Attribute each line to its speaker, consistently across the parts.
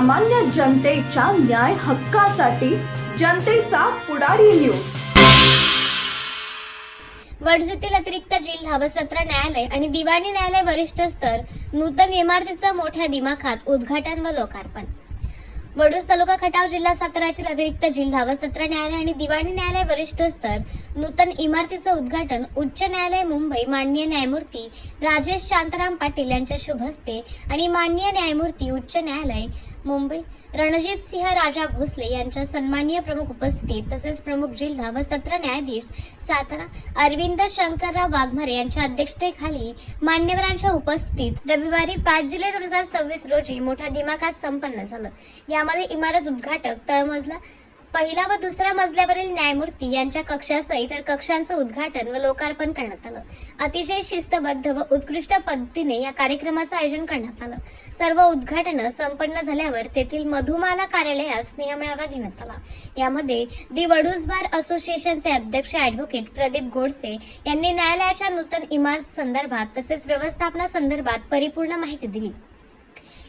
Speaker 1: सामान्य जनतेच्या न्याय हक्कासाठी जनतेचा पुढारी न्यूज।
Speaker 2: वडूजेतील अतिरिक्त जिल्हा व सत्र न्यायालय आणि दिवाणी न्यायालय वरिष्ठ स्तर नूतन इमारतीचं मोठ्या दिमाखात उद्घाटन व लोकार्पण। वडूज तालुका खटाव जिल्हा सातारा येथील अतिरिक्त जिल्हा व सत्र न्यायालय आणि दिवाणी न्यायालय वरिष्ठ स्तर नूतन इमारतीचं उद्घाटन उच्च न्यायालय मुंबई माननीय न्यायमूर्ती राजेश शांताराम पाटील यांच्या शुभ हस्ते आणि माननीय न्यायमूर्ती उच्च न्यायालय मुंबई रणजित सिंह राजा भोसले यांच्या सन्माननीय प्रमुख उपस्थितीत तसेच प्रमुख जिल्हा व सत्र न्यायाधीश सातारा अरविंद शंकरराव वाघमारे यांच्या अध्यक्षतेखाली मान्यवरांच्या उपस्थितीत रविवारी 5 जुलै 2026 रोजी मोठ्या दिमाखात संपन्न झालं। यामध्ये इमारत उद्घाटक, तळमजला, पहिला व दुसऱ्या मजल्यावरील न्यायमूर्ती यांच्या कक्षासह इतर कक्षांचं उद्घाटन व लोकार्पण करण्यात आलं। अतिशय शिस्तबद्ध व उत्कृष्ट पद्धतीने या कार्यक्रमाचं आयोजन करण्यात आलं। सर्व उद्घाटनं संपन्न झाल्यावर तेथील मधुमाला कार्यालयात स्नेहमेळावा घेण्यात आला। यामध्ये दि वडूज बार असोसिएशनचे अध्यक्ष ॲडव्होकेट प्रदीप गोडसे यांनी न्यायालयाच्या नूतन इमारत संदर्भात तसेच व्यवस्थापनासंदर्भात परिपूर्ण माहिती दिली।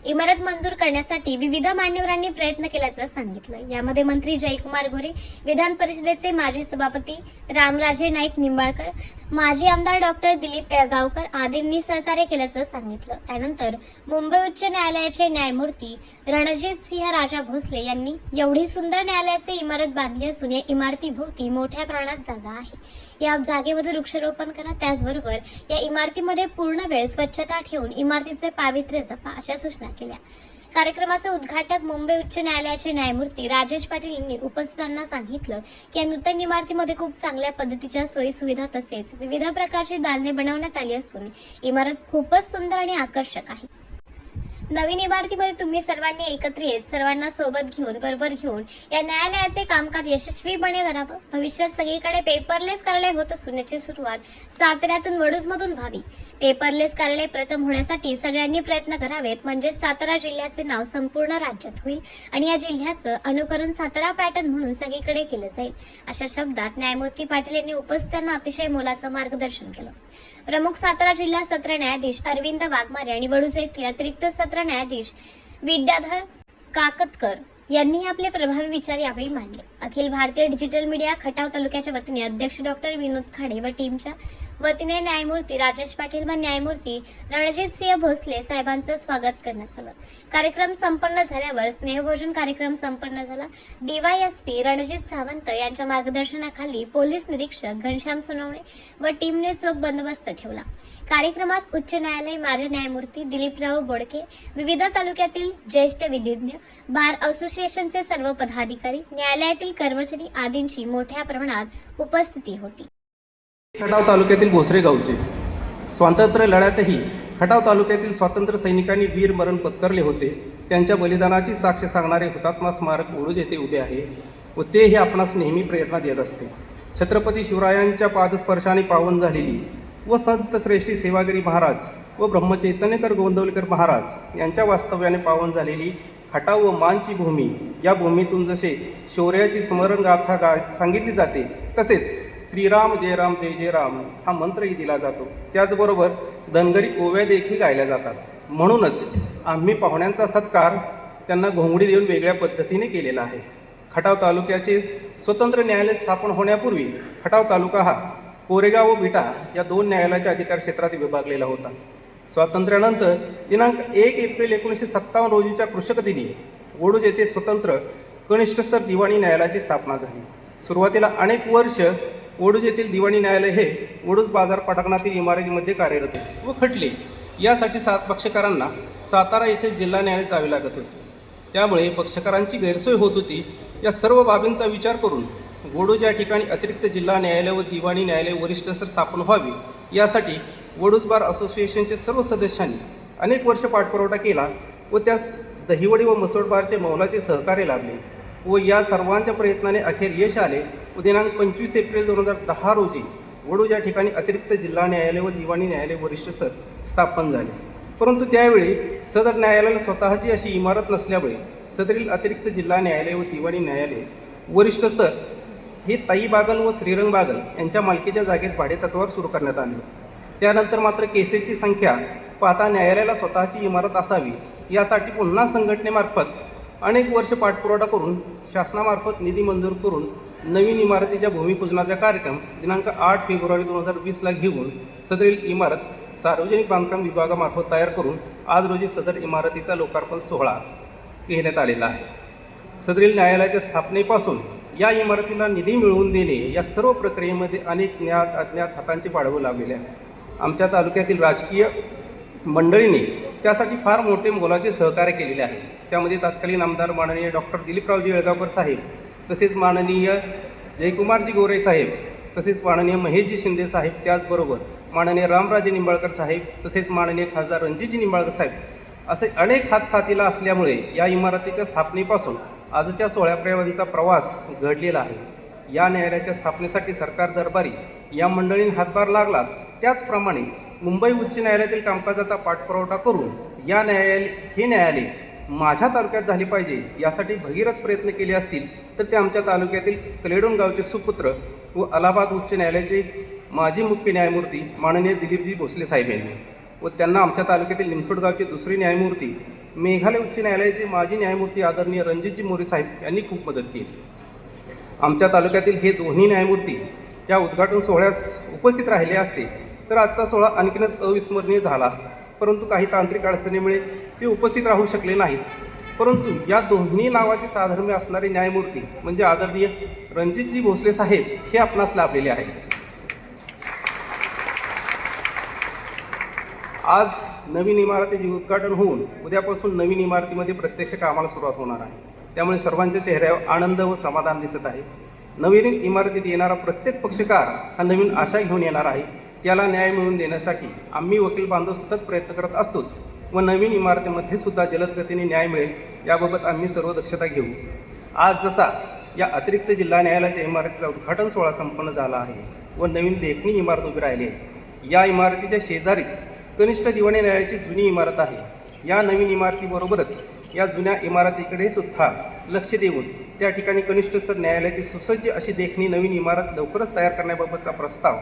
Speaker 2: इमारत मंजूर करण्यासाठी विविध मान्यवरांनी प्रयत्न केल्याचं सांगितलं। यामध्ये मंत्री जयकुमार गोरे, विधान परिषदेचे माजी सभापती रामराजे नाईक निंबाळकर, माजी आमदार डॉक्टर दिलीप येळगावकर आदींनी सहकार्य केल्याचं सांगितलं। त्यानंतर मुंबई उच्च न्यायालयाचे न्यायमूर्ती रणजित सिंह राजा भोसले यांनी एवढी सुंदर न्यायालयाची इमारत बांधली असून या इमारतीभोवती मोठ्या प्रमाणात जागा आहे। या जागेमध्ये वृक्षारोपण करा, त्याचबरोबर या इमारतीमध्ये पूर्ण वेळ स्वच्छता ठेवून इमारतीचे पावित्र्य जपा अशा सूचना केल्या। कार्यक्रमाचे उद्घाटक मुंबई उच्च न्यायालयाचे न्यायमूर्ती राजेश पाटील यांनी उपस्थितांना सांगितलं की या नूतन इमारतीमध्ये खूप चांगल्या पद्धतीच्या सोयी सुविधा तसेच विविध प्रकारची दालने बनवण्यात आली असून इमारत खूपच सुंदर आणि आकर्षक आहे। नवीन इमारतीमध्ये तुम्ही सर्वांनी एकत्र येत सर्वांना सोबत घेऊन बरोबर घेऊन या न्यायालयाचे कामकाज यशस्वीपणे करावं। भविष्यात सगळीकडे पेपरलेस कार्यालय होत असून याची सुरुवात साताऱ्यातून वडूजमधून व्हावी। पेपरलेस कार्यालय प्रथम होण्यासाठी सगळ्यांनी प्रयत्न करावेत, म्हणजे सातारा जिल्ह्याचे नाव संपूर्ण राज्यात होईल आणि या जिल्ह्याचं अनुकरण सातारा पॅटर्न म्हणून सगळीकडे केलं जाईल। अशा शब्दात न्यायमूर्ती पाटील यांनी उपस्थितांना अतिशय मोलाचं मार्गदर्शन केलं। प्रमुख सातारा जिल्हा सत्र न्यायाधीश अरविंद वाघमारे आणि वडूज येथील अतिरिक्त सत्र न्यायाधीश विद्याधर काकतकर यांनी आपले प्रभावी विचार यावेळी मांडले। अखिल भारतीय डिजिटल मीडिया खटाव तालुक्याच्या वतीने अध्यक्ष डॉक्टर विनोद खाडे व टीमच्या वतीने न्यायमूर्ती राजेश पाटील व न्यायमूर्ती रणजित सिंह भोसले साहेबांचं स्वागत करण्यात आलं। कार्यक्रम संपन्न झाल्यावर स्नेहभोजन कार्यक्रम संपन्न झाला। DYSP रणजित सावंत यांच्या मार्गदर्शनाखाली पोलीस निरीक्षक घनश्याम सोनवणे व टीमने चोख बंदोबस्त ठेवला। कार्यक्रमास उच्च न्यायालय माजी न्यायमूर्ती दिलीपराव बोडके, विविध तालुक्यातील ज्येष्ठ विधिज्ञ, बार असोसिएशनचे सर्व पदाधिकारी, न्यायालयातील कर्मचारी आदींची मोठ्या प्रमाणात उपस्थिती होती।
Speaker 3: खटाव तालुक्यातील भोसरे गावचे स्वातंत्र्य लढ्यातही खटाव तालुक्यातील स्वातंत्र्य सैनिकांनी वीर मरण पत्करले होते। त्यांच्या बलिदानाची साक्ष सांगणारे हुतात्मा स्मारक वडूज येथे उभे आहे व ते हे आपणास नेहमी प्रेरणा देत असते। छत्रपती शिवरायांच्या पादस्पर्शाने पावन झालेली व संत श्रेष्ठी सेवागिरी महाराज व ब्रह्मचैतन्यकर गोंदवलेकर महाराज यांच्या वास्तव्याने पावन झालेली खटाव व मानची भूमी, या भूमीतून जसे शौर्याची स्मरण गाथा सांगितली जाते तसेच श्रीराम जय राम जय जय राम हा मंत्रही दिला जातो। त्याचबरोबर धनगरी ओव्या देखील गायल्या जातात। म्हणूनच आम्ही पाहुण्यांचा सत्कार त्यांना घोंगडी देऊन वेगळ्या पद्धतीने केलेला आहे। खटाव तालुक्याचे स्वतंत्र न्यायालय स्थापन होण्यापूर्वी खटाव तालुका हा कोरेगाव व विटा या 2 न्यायालयाच्या अधिकार क्षेत्रात विभागलेला होता। स्वातंत्र्यानंतर दिनांक 1 एप्रिल 1957 रोजीच्या कृषक दिनी वडूज येथे स्वतंत्र कनिष्ठ स्तर दिवाणी न्यायालयाची स्थापना झाली। सुरुवातीला अनेक वर्ष वडूज येथील दिवाणी न्यायालय हे वडूज बाजार पटांगणातील इमारतीमध्ये कार्यरत होते व खटले यासाठी 7 पक्षकारांना सातारा येथे जिल्हा न्यायालय जावे लागत होते। त्यामुळे पक्षकारांची गैरसोय होत होती। या सर्व बाबींचा विचार करून वडूज या ठिकाणी अतिरिक्त जिल्हा न्यायालय व दिवाणी न्यायालय वरिष्ठ स्तर स्थापन व्हावी यासाठी वडूज बार असोसिएशनचे सर्व सदस्यांनी अनेक वर्ष पाठपुरावा केला व त्यास दहिवडी व मसोड बारचे मौलाचे सहकार्य लाभले व या सर्वांच्या प्रयत्नाने अखेर यश आले व दिनांक 25 एप्रिल 2010 रोजी वडूज या ठिकाणी अतिरिक्त जिल्हा न्यायालय व दिवाणी न्यायालय वरिष्ठ स्तर स्थापन झाले। परंतु त्यावेळी सदर न्यायालयाला स्वतःची अशी इमारत नसल्यामुळे सदरील अतिरिक्त जिल्हा न्यायालय व दिवाणी न्यायालय वरिष्ठ स्तर हे ताई बागल व श्रीरंग बागल यांच्या मालकीच्या जागेत भाडेतत्वावर सुरू करण्यात आले होते। त्यानंतर मात्र केसेसची संख्या पाहता न्यायालयाला स्वतःची इमारत असावी यासाठी पुन्हा संघटनेमार्फत अनेक वर्ष पाठपुरावा करून शासनामार्फत निधी मंजूर करून नवीन इमारतीच्या भूमिपूजनाचा कार्यक्रम दिनांक 8 फेब्रुवारी 2020ला घेऊन सदरील इमारत सार्वजनिक बांधकाम विभागामार्फत तयार करून आज रोजी सदर इमारतीचा लोकार्पण सोहळा घेण्यात आलेला आहे. सदरील न्यायालयाच्या स्थापनेपासून या इमारतीला निधी मिळवून देणे या सर्व प्रक्रियेमध्ये अनेक ज्ञात अज्ञात हातांचे पाडवे लागलेले आहे. आमच्या तालुक्यातील राजकीय मंडळींनी त्यासाठी फार मोठे मोलाचे सहकार्य केलेले आहे. त्यामध्ये तत्कालीन आमदार माननीय डॉक्टर दिलीपरावजी येळगावकर साहेब, तसेच माननीय जयकुमारजी गोरे साहेब, तसेच माननीय महेशजी शिंदे साहेब, त्याचबरोबर माननीय रामराजे निंबाळकर साहेब, तसेच माननीय खासदार रणजितजी निंबाळकर साहेब असे अनेक हात साथीला असल्यामुळे या इमारतीच्या स्थापनेपासून आजच्या सोहळ्यापर्यंतचा प्रवास घडलेला आहे. या न्यायालयाच्या स्थापनेसाठी सरकार दरबारी या मंडळींनी हातभार लागलाच, त्याचप्रमाणे मुंबई उच्च न्यायालयातील कामकाजाचा पाठपुरावा करून हे न्यायालय माझ्या तालुक्यात झाले पाहिजे यासाठी भगीरथ प्रयत्न केले असतील तर ते आमच्या तालुक्यातील कलेडोन गावचे सुपुत्र व अलाहाबाद उच्च न्यायालयाचे माजी मुख्य न्यायमूर्ती माननीय दिलीपजी भोसले साहेब यांनी व त्यांना आमच्या तालुक्यातील निमसोड गावचे दुसरे न्यायमूर्ती मेघालय उच्च न्यायालयाचे माजी न्यायमूर्ती आदरणीय रणजितजी मोरे साहेब यांनी खूप मदत केली. आमच्या तालुक्यातील हे दोन्ही न्यायमूर्ती या उद्घाटन सोहळ्यास उपस्थित राहिले असते तर आजचा सोहळा आणखीनच अविस्मरणीय झाला असता, परंतु काही तांत्रिक अडचणीमुळे ते उपस्थित राहू शकले नाहीत. परंतु या दोन्ही नावाचे साधर्म्य असणारे न्यायमूर्ती म्हणजे आदरणीय रणजितजी भोसले साहेब हे आपणास लाभलेले आहेत. आज नवीन इमारतीचे उद्घाटन होऊन उद्यापासून नवीन इमारतीमध्ये प्रत्यक्ष कामाला सुरुवात होणार आहे. त्यामुळे सर्वांच्या चेहऱ्यावर आनंद व समाधान दिसत आहे. नवीन इमारतीत येणारा प्रत्येक पक्षकार हा नवीन आशा घेऊन येणार आहे. त्याला न्याय मिळवून देण्यासाठी आम्ही वकील बांधव सतत प्रयत्न करत असतोच व नवीन इमारतीमध्ये सुद्धा जलद गतीने न्याय मिळेल याबाबत आम्ही सर्व दक्षता घेऊ. आज जसा या अतिरिक्त जिल्हा न्यायालयाच्या इमारतीचा उद्घाटन सोहळा संपन्न झाला आहे व नवीन देखणी इमारत उभी राहिली आहे, या इमारतीच्या शेजारीच कनिष्ठ दिवाणी न्यायालयाची जुनी इमारत आहे. या नवीन इमारतीबरोबरच या जुन्या इमारतीकडे सुद्धा लक्ष देऊन त्या ठिकाणी कनिष्ठ स्तर न्यायालयाची सुसज्ज अशी देखणी नवीन इमारत लवकरच तयार करण्याबाबतचा प्रस्ताव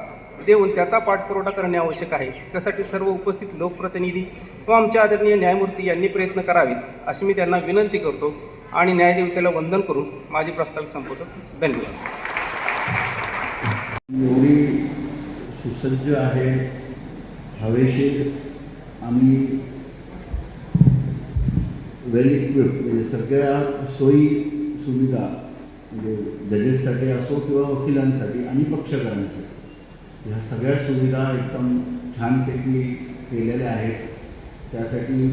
Speaker 3: देऊन त्याचा पाठपुरावा करणे आवश्यक आहे. त्यासाठी सर्व उपस्थित लोकप्रतिनिधी व आमच्या आदरणीय न्यायमूर्ती यांनी प्रयत्न करावेत अशी मी त्यांना विनंती करतो आणि न्यायदेवतेला वंदन करून माझी प्रस्ताव संपवतो. धन्यवाद.
Speaker 4: एवढी सुसज्ज आहे, हवेशीर आणि वेल इक्विप्ड, म्हणजे सगळ्या सोयी सुविधा म्हणजे जजेससाठी असो किंवा वकिलांसाठी आणि पक्षकारांसाठी ह्या सगळ्या सुविधा एकदम छानपैकी केलेल्या आहेत. त्यासाठी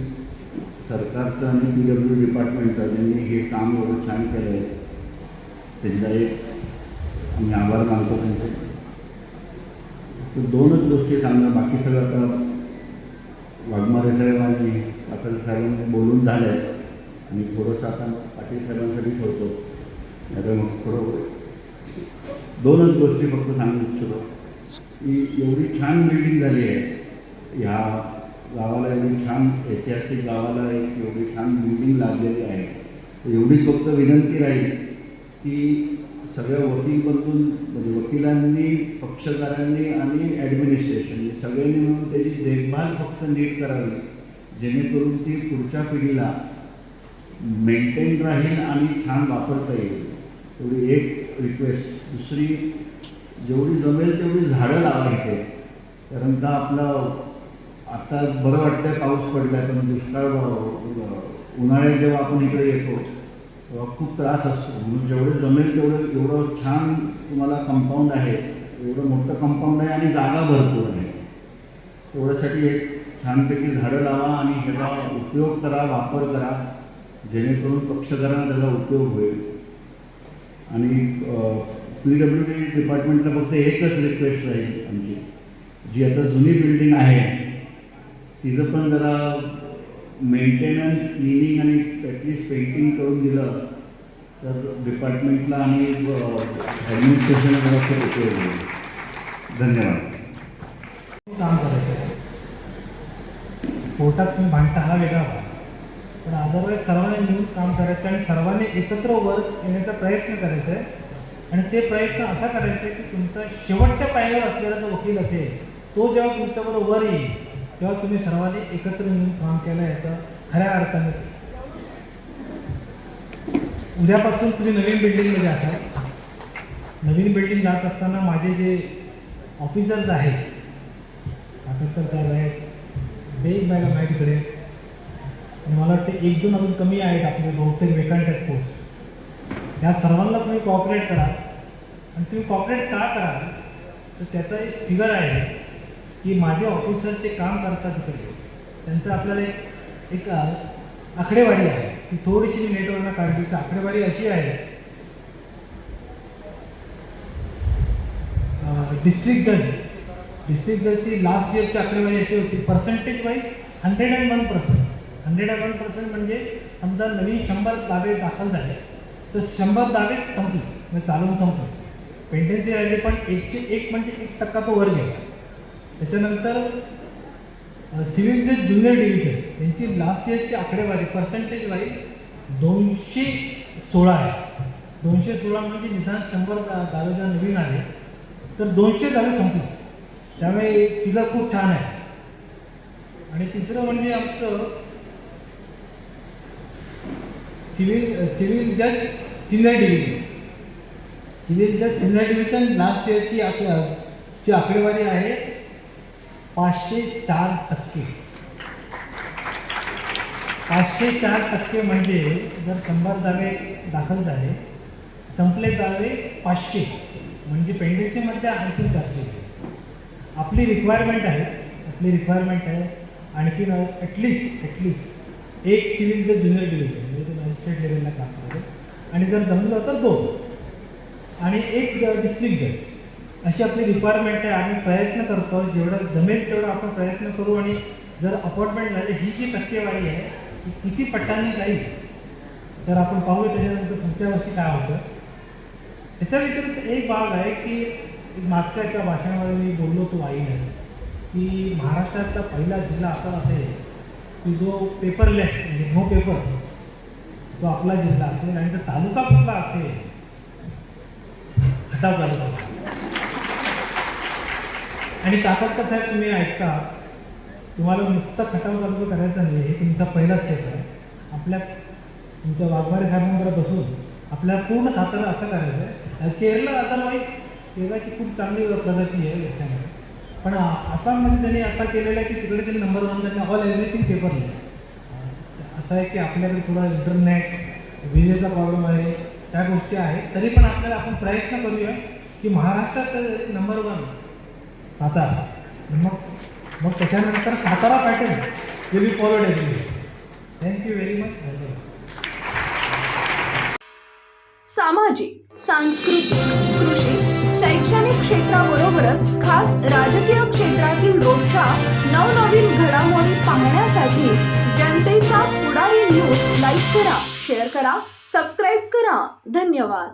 Speaker 4: सरकारचं आणि PWD डिपार्टमेंटचं ज्यांनी हे काम एवढं छान केलं आहे त्यांचा एक आम्ही आभार मानतो त्यांचे. तर दोनच गोष्टी सांगणार, बाकी सगळं आता वाघमारे साहेबांनी पाटील साहेबांनी बोलून झालं आहे आणि थोडंसं आता पाटील साहेबांसाठी ठेवतो. आता मग थोडं दोनच गोष्टी फक्त सांगू इच्छितो की एवढी छान बिल्डिंग झाली आहे ह्या गावाला, एवढी छान ऐतिहासिक गावाला एक एवढी छान बिल्डिंग लागलेली आहे. एवढीच फक्त विनंती राहील की सगळ्या वकील बंधून म्हणजे वकिलांनी, पक्षकारांनी आणि ॲडमिनिस्ट्रेशन सगळ्यांनी मिळून त्याची देखभाल फक्त नीट करावी, जेणेकरून ती पुढच्या पिढीला मेंटेन राहील आणि छान वापरता येईल. एवढी एक रिक्वेस्ट. दुसरी, जेवढी जमेल तेवढी झाडं लावायचे, कारण का आपलं आता बरं वाटतं पाऊस पडला आहे, पण दुष्काळ उन्हाळ्यात जेव्हा आपण इकडे येतो तेव्हा खूप त्रास असतो. म्हणून जेवढं जमेल तेवढं एवढं छान तुम्हाला कंपाऊंड आहे, एवढं मोठं कंपाऊंड आहे आणि जागा भरपूर आहे, तेवढ्यासाठी एक छानपैकी झाडं लावा आणि ह्याचा उपयोग करा, वापर करा, जेणेकरून पक्षकारांना त्याचा उपयोग होईल. आणि PWD डिपार्टमेंटला फक्त एकच रिक्वेस्ट राहील आमची, जी आता जुनी बिल्डिंग आहे तिचं पण जरा मेंटेनन्स, क्लिनिंग आणि ॲटलिस्ट पेंटिंग करून दिलं तर डिपार्टमेंटला आणि ॲडमिनिस्ट्रेशनला जरा खूप उपयोग होईल. धन्यवाद.
Speaker 5: काम करायचं कोर्टात भांडता हा वेगळा भाग, पण अदरवाईज सर्वांनी मिळून काम करायचं आणि सर्वांनी एकत्र वर येण्याचा प्रयत्न करायचा आहे. आणि ते प्रयत्न असा करायचा की तुमचा शेवटच्या पायावर असलेला जो वकील असेल तो जेव्हा तुमच्याबरोबर वर येईल तेव्हा तुम्ही सर्वांनी एकत्र मिळून काम केलं याचा खऱ्या अर्थाने उद्यापासून तुम्ही नवीन बिल्डिंगमध्ये असाल. नवीन बिल्डिंग जात असताना माझे जे ऑफिसर्स आहेत, काकतकर साहेब आहेत, बेग मॅडम आहे तिकडे, आणि मला वाटतं 1-2 अजून कमी आहेत आपले बहुतेक वेकंट आहेत पोस्ट. या सर्वांना तुम्ही कॉपरेट करा. आणि तुम्ही कॉपरेट का कराल तर त्याचा एक फिगर आहे की माझे ऑफिसर ते काम करतात तिकडे, त्यांचं आपल्याला एक आकडेवारी आहे. ती थोडीशी नेटवरनं काढली तर आकडेवारी अशी आहे, डिस्ट्रिक्ट जजची लास्ट इयरची आकडेवारी अशी होती, पर्सेंटेज वाईज 101%. 101% म्हणजे समजा नवीन 100 दावे दाखल झाले तर 100 दावे संपले, म्हणजे चालून संपले. पेंडन्सी राहिली पण 101 म्हणजे 1% तो वर गेला. त्याच्यानंतर सिव्हिल जज ज्युनियर डिव्हिजन यांची लास्ट इयरची आकडेवारी पर्सेंटेज वाईज 216 आहे. 216 म्हणजे निदान 100 दावे जर नवीन आले तर 200 दावे संपले. त्यामुळे फिगर खूप छान आहे. आणि तिसरं म्हणजे आमचं सिव्हिल जज सिनियर डिव्हिजन. सिव्हिल जज सिनियर डिव्हिजन लास्ट इयरची आकडेवारी आहे 504%. 504% म्हणजे जर 100 दावे दाखल झाले, संपले दावे 500, म्हणजे पेंडन्सीमध्ये आणखी 400. आपली रिक्वायरमेंट आहे आणखीन ॲटलिस्ट एक सिव्हिल जज ज्युनियर डिव्हिजन म्हणजे ते मॅजिस्ट्रेट लेवलला काम करतो, आणि जर जमलं तर 2, आणि एक डिस्ट्रिक्ट जज. अशी आपली रिक्वायरमेंट आहे. आम्ही प्रयत्न करतो, जेवढं जमेल तेवढं आपण प्रयत्न करू. आणि जर अपॉइंटमेंट झाले, ही जी टक्केवारी आहे ती किती पट्टांनी जाईल तर आपण पाहूया त्याच्यानंतर पुढच्या वर्षी काय होतं. त्याच्या व्यतिरिक्त एक भाग आहे की मागच्या एका भाषणामध्ये मी बोललो तो आईने की महाराष्ट्रातला पहिला जिल्हा असा असेल की जो पेपरलेस म्हणजे नो पेपर तो आपला जिल्हा असेल. आणि तो तालुका कुठला असेल, खटाव तालुका. आणि काकतकर साहेब तुम्ही ऐकता, तुम्हाला नुसतं खटाव तालुका करायचा नाही, हे तुमचा पहिला स्टेप आहे. आपल्या तुमच्या वाघमारे साहेबांबरोबर बसून आपल्याला पूर्ण सातारा असं करायचं आहे. केरळ अदरवाईज केरळची खूप चांगली प्रगती आहे याच्यामध्ये, पण आसाममध्ये त्यांनी आता केलेलं आहे की तिकडे त्यांनी नंबर 1 त्यांनी ऑल एव्हरीथिंग पेपरलेस. असं आहे की आपल्याकडे थोडा इंटरनेट विजेचा प्रॉब्लेम आहे, त्या गोष्टी आहेत. तरी पण आपल्याला आपण प्रयत्न करूया की महाराष्ट्रात नंबर 1 सातारा. मग त्याच्यानंतर Satara pattern will be followed everywhere. Thank you very much.
Speaker 1: सामाजिक, सांस्कृतिक, कृषी, शैक्षणिक क्षेत्राबरोबरच खास राजकीय क्षेत्रातील रोजच्या नवनवीन घडामोडी पाहण्यासाठी जनतेचा पुढारी न्यूज लाईक करा, शेअर करा, सबस्क्राईब करा. धन्यवाद.